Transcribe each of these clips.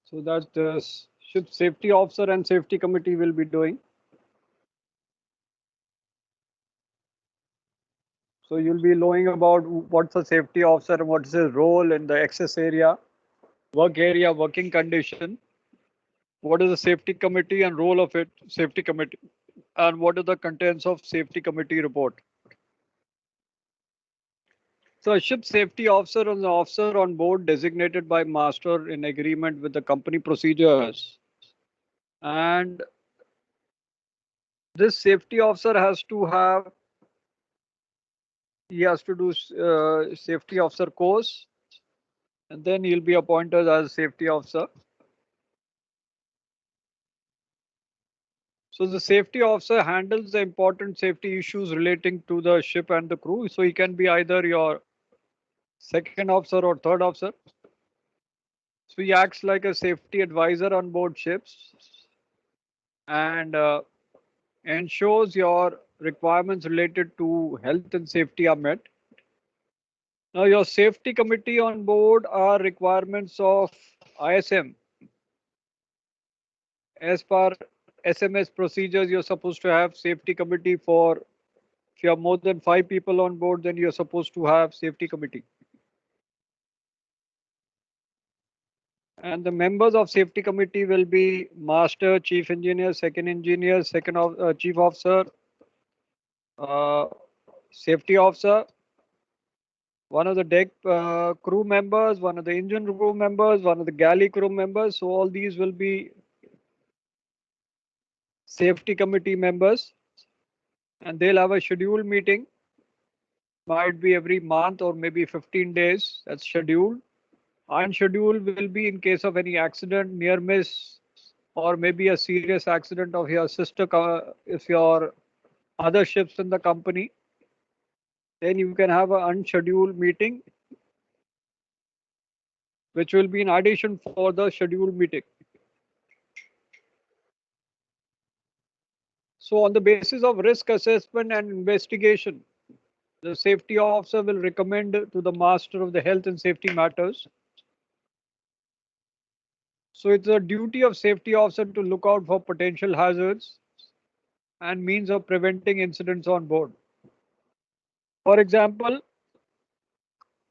So that the ship safety officer and safety committee will be doing. So you'll be knowing about what's the safety officer and what's his role in the access area, work area, working condition. What is the safety committee and role of it, safety committee, and what are the contents of safety committee report. So a ship safety officer is an officer on board designated by master in agreement with the company procedures. And this safety officer has to have, he has to do safety officer course, and then he'll be appointed as safety officer. So the safety officer handles the important safety issues relating to the ship and the crew. So he can be either your second officer or third officer. So he acts like a safety advisor on board ships and ensures your requirements related to health and safety are met. Now your safety committee on board are requirements of ISM. As per SMS procedures, you're supposed to have safety committee for, if you have more than 5 people on board, then you're supposed to have safety committee. And the members of safety committee will be master, chief engineer, second chief officer, uh, safety officer, one of the deck crew members, one of the engine crew members, one of the galley crew members. So all these will be safety committee members, and they'll have a scheduled meeting. Might be every month or maybe 15 days. That's scheduled. Unscheduled will be in case of any accident, near miss, or maybe a serious accident of your sister, if your other ships in the company. Then you can have an unscheduled meeting, which will be in addition for the scheduled meeting. So on the basis of risk assessment and investigation, the safety officer will recommend to the master of the health and safety matters. So it's a duty of safety officer to look out for potential hazards and means of preventing incidents on board. For example,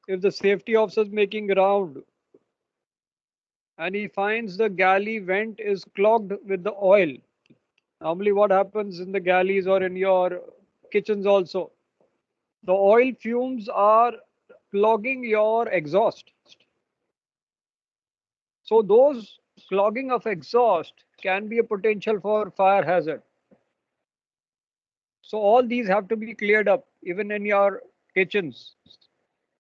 if the safety officer is making round and he finds the galley vent is clogged with the oil, normally what happens in the galleys or in your kitchens also, the oil fumes are clogging your exhaust. So those clogging of exhaust can be a potential for fire hazard. So all these have to be cleared up, even in your kitchens.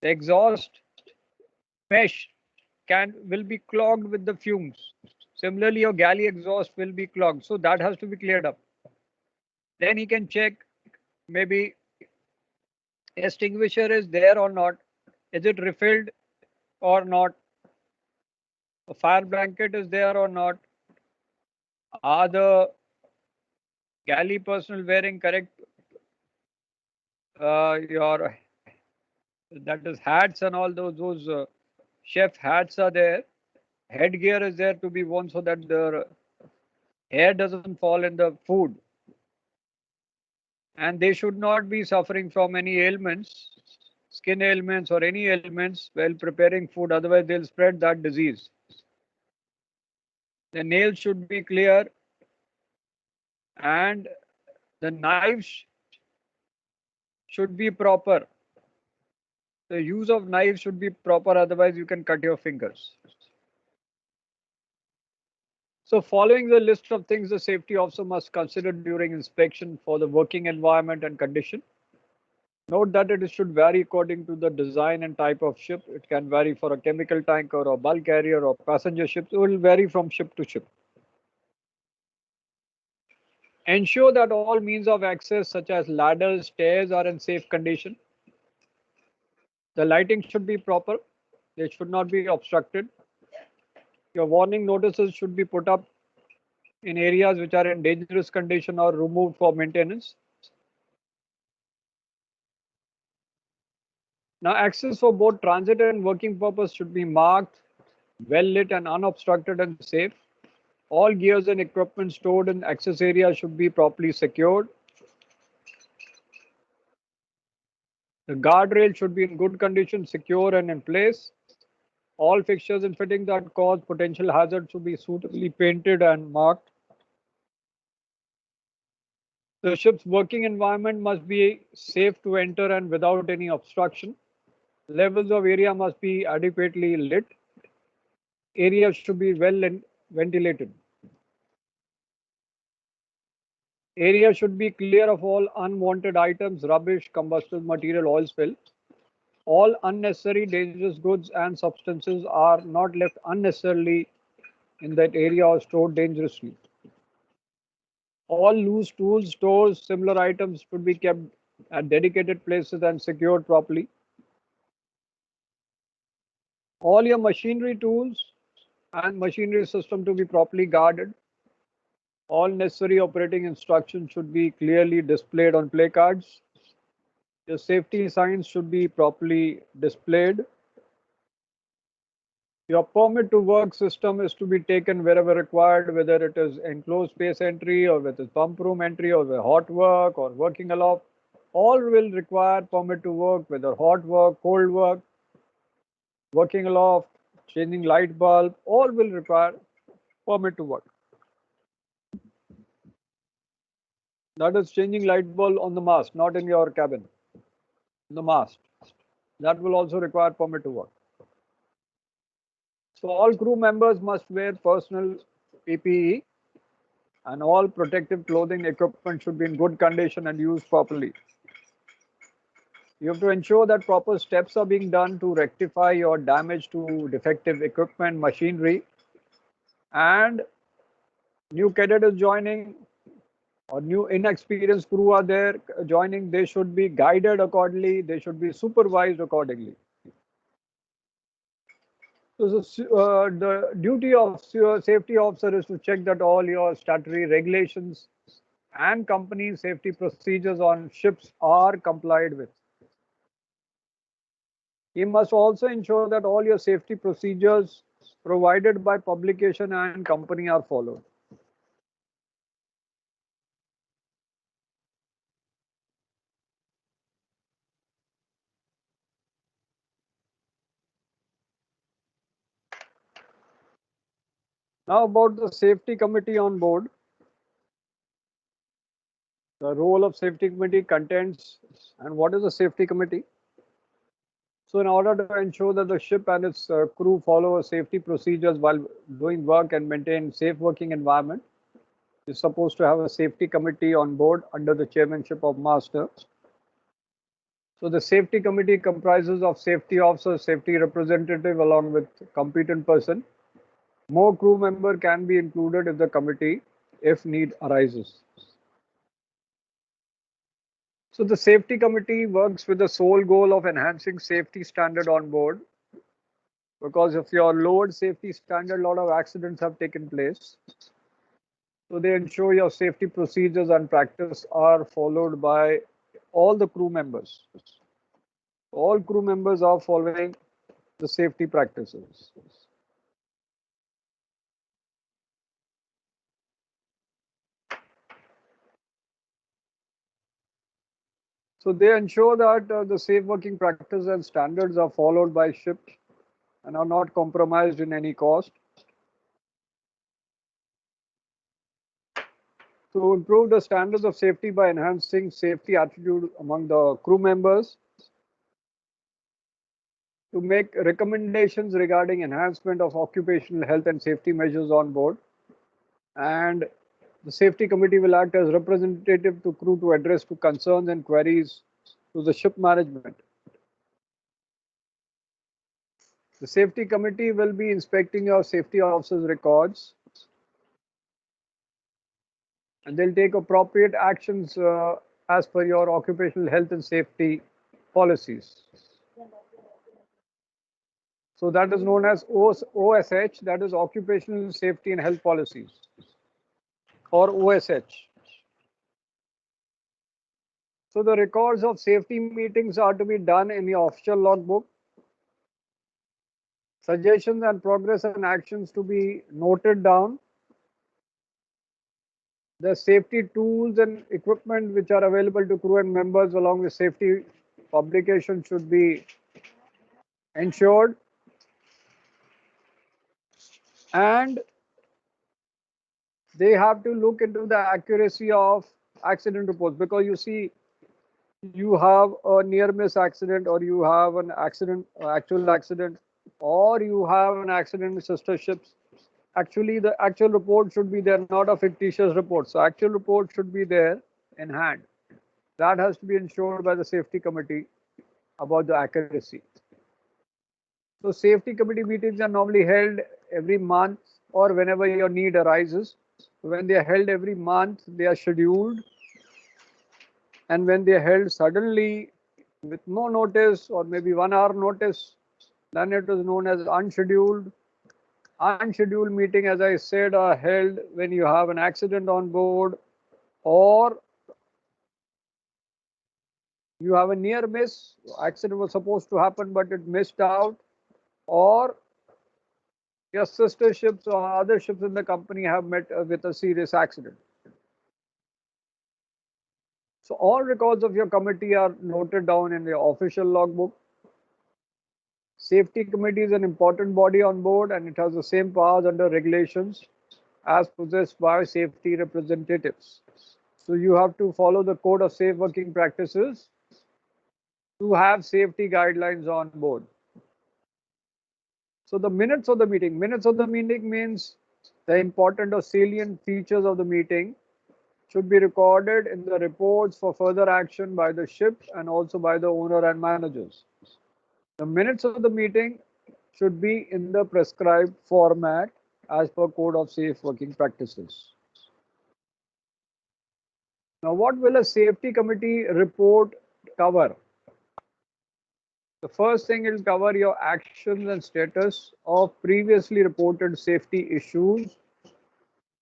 The exhaust mesh will be clogged with the fumes. Similarly, your galley exhaust will be clogged. So that has to be cleared up. Then he can check maybe extinguisher is there or not. Is it refilled or not? A fire blanket is there or not? Are the galley personnel wearing correct your that is hats and all those chef hats are there. Headgear is there to be worn so that the hair doesn't fall in the food. And they should not be suffering from any ailments, skin ailments or any ailments while preparing food, otherwise they'll spread that disease. The nails should be clear and the knives should be proper. The use of knives should be proper, otherwise you can cut your fingers. So following the list of things the safety officer must consider during inspection for the working environment and condition. Note that it should vary according to the design and type of ship. It can vary for a chemical tanker or bulk carrier or passenger ships. It will vary from ship to ship. Ensure that all means of access such as ladders, stairs are in safe condition. The lighting should be proper. They should not be obstructed. Your warning notices should be put up in areas which are in dangerous condition or removed for maintenance. Now access for both transit and working purpose should be marked well lit and unobstructed and safe. All gears and equipment stored in access area should be properly secured. The guardrail should be in good condition, secure and in place. All fixtures and fittings that cause potential hazards should be suitably painted and marked. The ship's working environment must be safe to enter and without any obstruction. Levels of area must be adequately lit. Areas should be well ventilated. Area should be clear of all unwanted items, rubbish, combustible material, oil spill. All unnecessary dangerous goods and substances are not left unnecessarily in that area or stored dangerously. All loose tools, stores, similar items should be kept at dedicated places and secured properly. All your machinery tools and machinery system to be properly guarded. All necessary operating instructions should be clearly displayed on placards. Your safety signs should be properly displayed. Your permit to work system is to be taken wherever required, whether it is enclosed space entry or whether it's pump room entry or the hot work or working aloft. All will require permit to work, whether hot work, cold work, working aloft, changing light bulb, all will require permit to work. That is changing light bulb on the mast, not in your cabin. The mast. That will also require permit to work. So all crew members must wear personal PPE and all protective clothing equipment should be in good condition and used properly. You have to ensure that proper steps are being done to rectify your damage to defective equipment, machinery, and new cadet is joining or new inexperienced crew are there joining. They should be guided accordingly. They should be supervised accordingly. So the duty of your safety officer is to check that all your statutory regulations and company safety procedures on ships are complied with. He must also ensure that all your safety procedures provided by publication and company are followed. Now about the safety committee on board. The role of safety committee contents and what is a safety committee? So in order to ensure that the ship and its crew follow safety procedures while doing work and maintain safe working environment, is supposed to have a safety committee on board under the chairmanship of master. So the safety committee comprises of safety officer, safety representative along with competent person. More crew member can be included in the committee if need arises. So the safety committee works with the sole goal of enhancing safety standard on board, because if your lowered safety standard, a lot of accidents have taken place. So they ensure your safety procedures and practice are followed by all the crew members. All crew members are following the safety practices. So they ensure that the safe working practices and standards are followed by ships and are not compromised in any cost. To improve the standards of safety by enhancing safety attitude among the crew members, to make recommendations regarding enhancement of occupational health and safety measures on board, and the safety committee will act as representative to crew to address to concerns and queries to the ship management. The safety committee will be inspecting your safety officer's records and they'll take appropriate actions as per your occupational health and safety policies. So that is known as OSH, that is Occupational Safety and Health Policies, or OSH. So the records of safety meetings are to be done in the official logbook. Suggestions and progress and actions to be noted down. The safety tools and equipment which are available to crew and members along with safety publication should be ensured. And they have to look into the accuracy of accident reports, because you see, you have a near miss accident, or you have an accident, actual accident, or you have an accident with sister ships. Actually, the actual report should be there, not a fictitious report. So actual report should be there in hand. That has to be ensured by the safety committee about the accuracy. So safety committee meetings are normally held every month or whenever your need arises. When they are held every month, they are scheduled. And when they are held suddenly with no notice or maybe 1 hour notice, then it is known as unscheduled. Unscheduled meeting, as I said, are held when you have an accident on board, or you have a near miss. Accident was supposed to happen, but it missed out, or your sister ships or other ships in the company have met with a serious accident. So all records of your committee are noted down in the official logbook. Safety committee is an important body on board, and it has the same powers under regulations as possessed by safety representatives. So you have to follow the code of safe working practices to have safety guidelines on board. So the minutes of the meeting. Minutes of the meeting means the important or salient features of the meeting should be recorded in the reports for further action by the ship and also by the owner and managers. The minutes of the meeting should be in the prescribed format as per code of safe working practices. Now, what will a safety committee report cover? The first thing it will cover your actions and status of previously reported safety issues,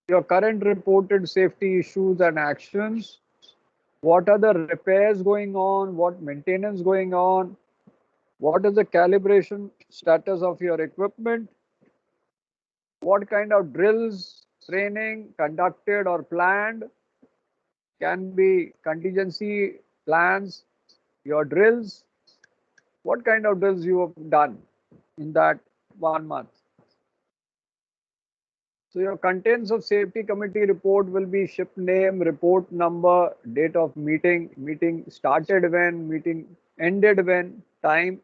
your current reported safety issues and actions, what are the repairs going on, what maintenance going on, what is the calibration status of your equipment, what kind of drills, training conducted or planned, can be contingency plans, your drills, what kind of drills you have done in that 1 month. So your contents of safety committee report will be ship name, report number, date of meeting, meeting started when, meeting ended when, time,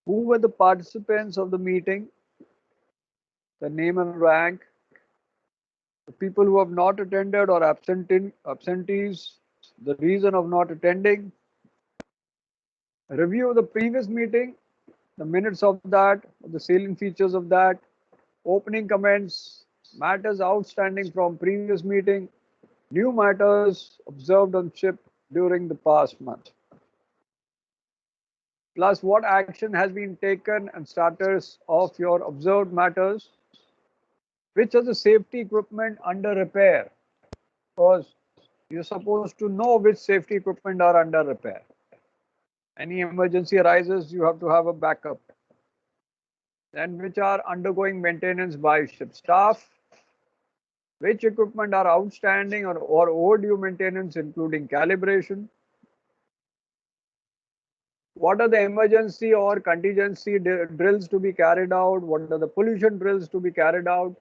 who were the participants of the meeting, the name and rank, the people who have not attended or absentees, the reason of not attending, review the previous meeting, the minutes of that, the salient features of that, opening comments, matters outstanding from previous meeting, new matters observed on ship during the past month, plus what action has been taken and status of your observed matters, which are the safety equipment under repair, because you're supposed to know which safety equipment are under repair. Any emergency arises, you have to have a backup. And which are undergoing maintenance by ship staff, which equipment are outstanding or overdue maintenance, including calibration. What are the emergency or contingency drills to be carried out? What are the pollution drills to be carried out?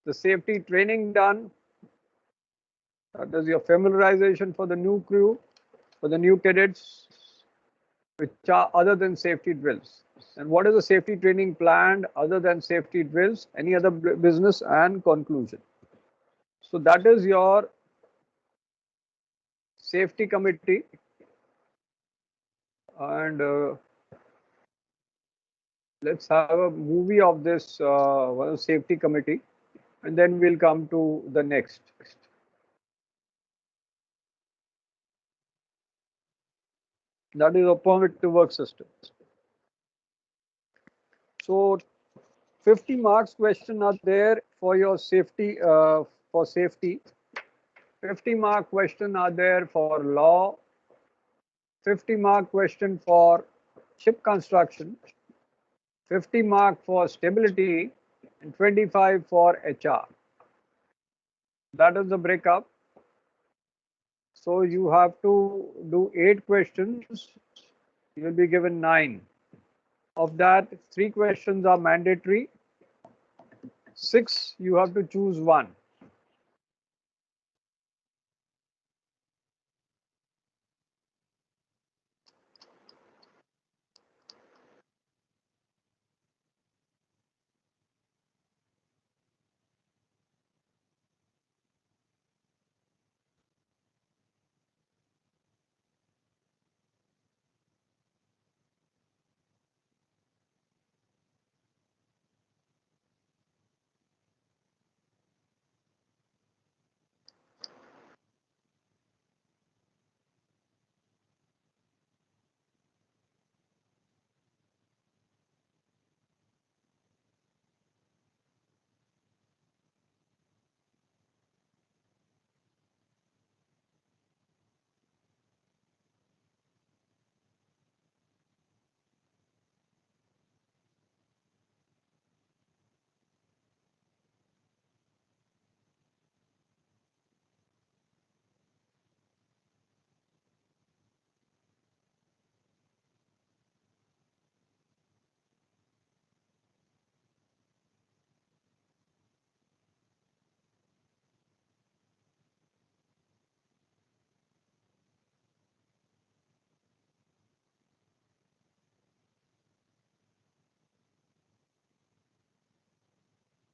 The safety training done. That is your familiarization for the new crew, for the new cadets, which are other than safety drills. And what is the safety training planned other than safety drills, any other business, and conclusion. So that is your safety committee. And let's have a movie of this safety committee, and then we'll come to the next. That is a permit to work system. So 50 marks question are there for your safety, for safety. 50-mark question are there for law. 50-mark question for ship construction. 50 mark for stability, and 25 for HR. That is the breakup. So you have to do 8 questions. You will be given 9. Of that, 3 questions are mandatory. 6, you have to choose one.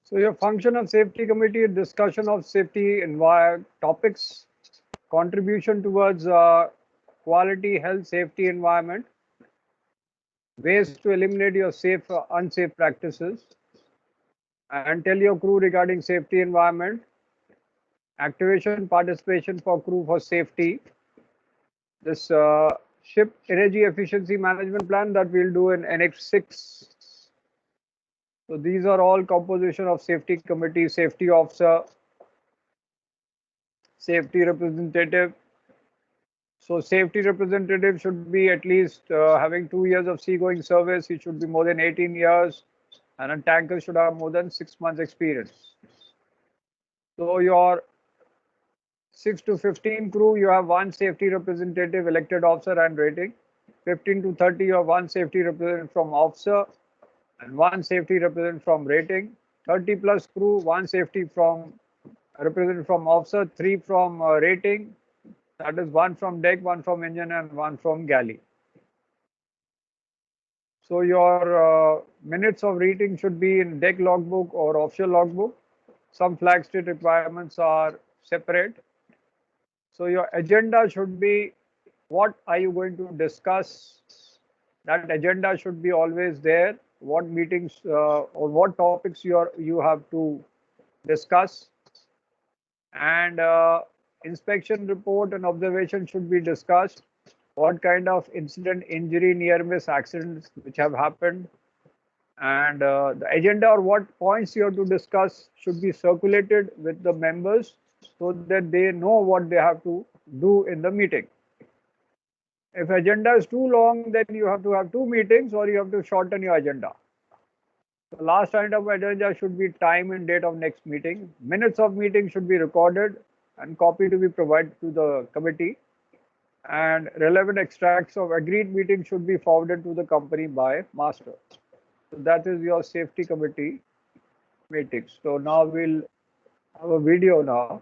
So your function of safety committee is discussion of safety topics, contribution towards quality, health, safety, environment, ways to eliminate your unsafe practices, and tell your crew regarding safety environment, activation participation for crew for safety, this ship energy efficiency management plan that we'll do in Annex 6. So these are all composition of safety committee, safety officer, safety representative. So safety representative should be at least having 2 years of seagoing service. He should be more than 18 years, and a tanker should have more than 6 months experience. So your 6 to 15 crew, you have one safety representative, elected officer, and rating. 15 to 30, you have one safety representative from officer and one safety representative from rating. 30 plus crew, one safety from representative from officer, 3 from rating. That is one from deck, one from engine, and one from galley. So your minutes of reading should be in deck logbook or offshore logbook. Some flag state requirements are separate. So your agenda should be what are you going to discuss. That agenda should be always there. What meetings or what topics you have to discuss, and inspection report and observation should be discussed. What kind of incident, injury, near miss accidents which have happened, and the agenda or what points you have to discuss should be circulated with the members so that they know what they have to do in the meeting. If agenda is too long, then you have to have 2 meetings or you have to shorten your agenda. The last item of agenda should be time and date of next meeting. Minutes of meeting should be recorded and copy to be provided to the committee. And relevant extracts of agreed meeting should be forwarded to the company by master. So that is your safety committee meetings. So now we'll have a video now.